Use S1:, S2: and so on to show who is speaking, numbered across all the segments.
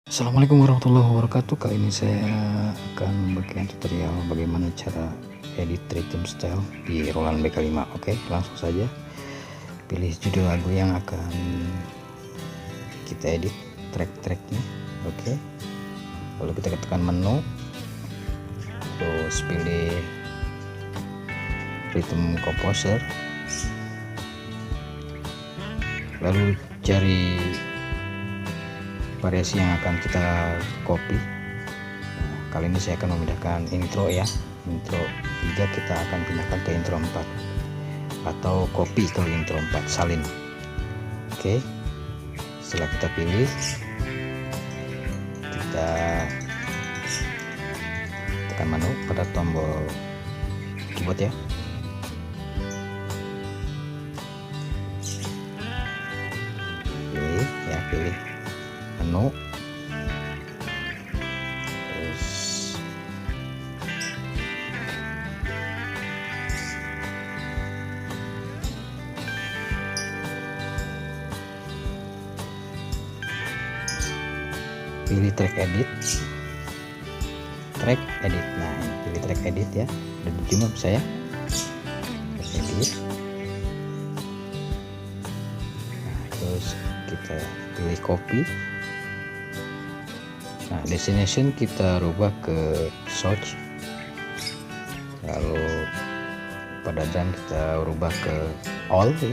S1: Assalamualaikum warahmatullahi wabarakatuh. Kali ini saya akan memberikan tutorial bagaimana cara edit rhythm style di Roland BK5. Oke, langsung saja pilih judul lagu yang akan kita edit track-tracknya. Oke, lalu kita tekan menu, terus pilih rhythm composer, lalu cari variasi yang akan kita copy. Nah, kali ini saya akan memindahkan intro ya. Intro 3 kita akan pindahkan ke intro 4 atau copy ke intro 4, salin. Oke, setelah kita pilih, kita tekan menu pada tombol keyboard ya. Pilih menu, terus pilih track edit. Nah, pilih track edit ya, udah dijumlah saya edit. Nah, terus kita pilih copy. Nah, destination kita rubah ke source, lalu pada drum kita rubah ke all ya.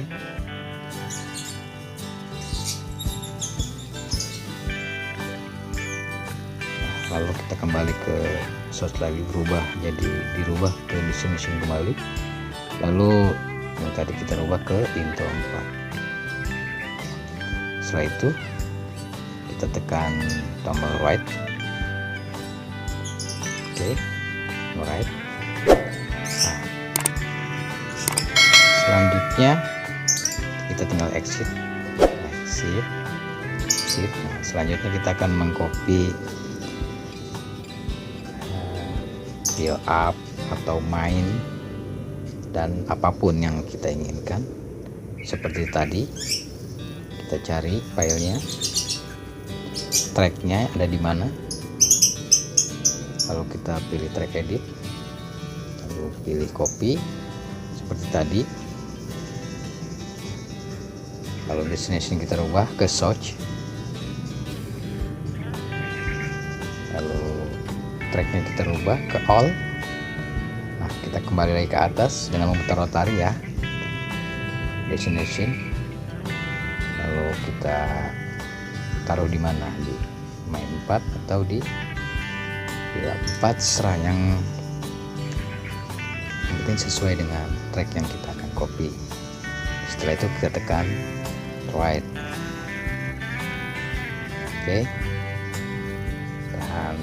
S1: Nah, lalu kita kembali ke source lagi, dirubah ke destination kembali, lalu yang tadi kita rubah ke intro 4. Setelah itu kita tekan tombol right. Oke, right. Nah, selanjutnya kita tinggal exit. Nah, selanjutnya kita akan mengcopy fill up atau main dan apapun yang kita inginkan. Seperti tadi, kita cari filenya, tracknya ada di mana, lalu kita pilih track edit, lalu pilih copy seperti tadi, lalu destination kita rubah ke source, lalu tracknya kita rubah ke all. Nah, kita kembali lagi ke atas dengan memutar rotari ya, destination, lalu kita taruh di mana, di main 4 atau di fill 4, serah yang penting sesuai dengan track yang kita akan copy. Setelah itu kita tekan right. Oke, dan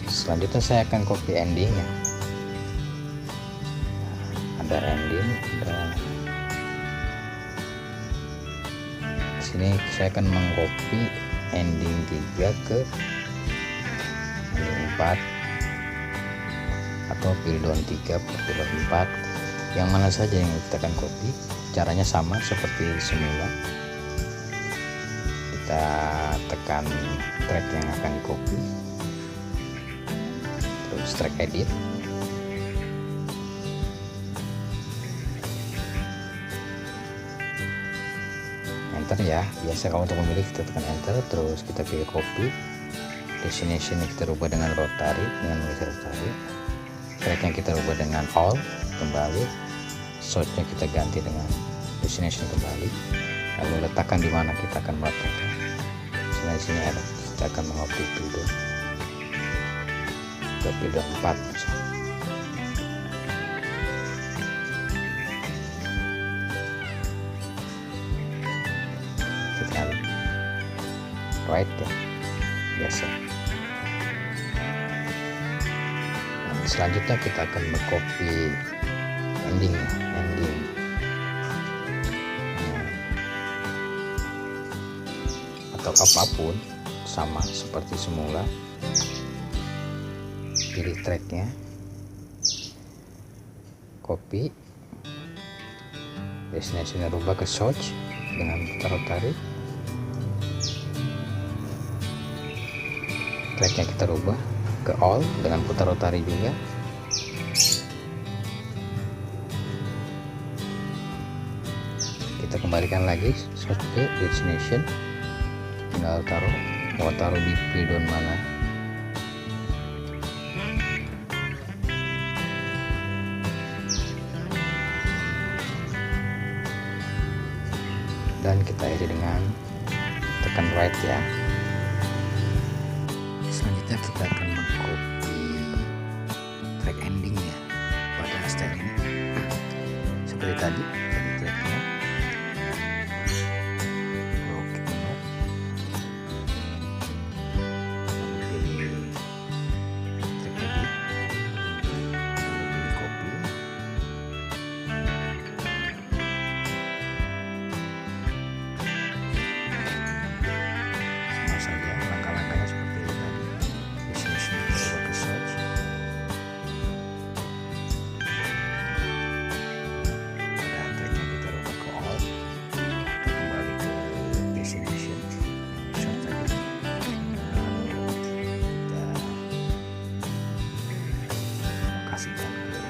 S1: selanjutnya saya akan copy endingnya. Ada ending, sini saya akan mengcopy ending 3 ke ending 4 atau fill down 3 ke fill down 4, yang mana saja yang kita akan copy. Caranya sama seperti semula, kita tekan track yang akan di copy, terus track edit, enter ya. Biasa kalau untuk memilih kita tekan enter, terus kita pilih copy, destination kita rubah dengan rotary, dengan menggeser rotary, track yang kita rubah dengan all kembali, source nya kita ganti dengan destination kembali, lalu letakkan di mana kita akan meletakkan. Misalnya di sini ada, kita akan mengcopy pilih 4 misalnya. Right ya, biasa. Nah, selanjutnya kita akan mengcopy ending. Atau apapun, sama seperti semula. Pilih tracknya, copy, destination rubah ke source dengan taruh tarik, tracknya kita rubah ke all dengan putar rotari juga. Kita kembalikan lagi seperti destination, tinggal mau taruh di playdown mana. Dan kita isi dengan tekan right ya. Selanjutnya kita akan mengcopy track endingnya pada style ini seperti tadi tracknya. Oke, pilih track edit, lalu pilih copy. Langkah-langkahnya seperti ini tadi. Di sini kita coba ke search. Dan tracknya kita rubah ke all. Kita kembali ke destination. Search tadi. Lalu kita lokasikan ke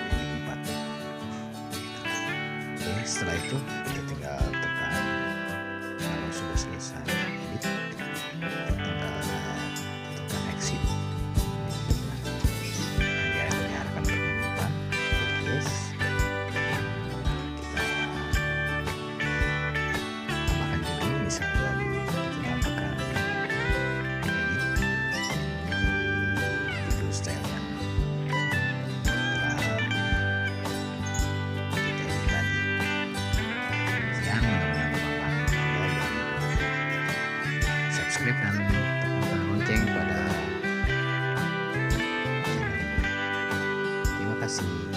S1: ini 4. Oke, setelah itu kita tinggal tekan. Kalau sudah selesai edit, tinggal tekan exit. Dia akan berputar. Yes. Kita tambahkan judul, misalnya kita tekan edit judul style yang telah kita edit tadi. Subscribe dan tekan lonceng pada channel ini. Terima kasih.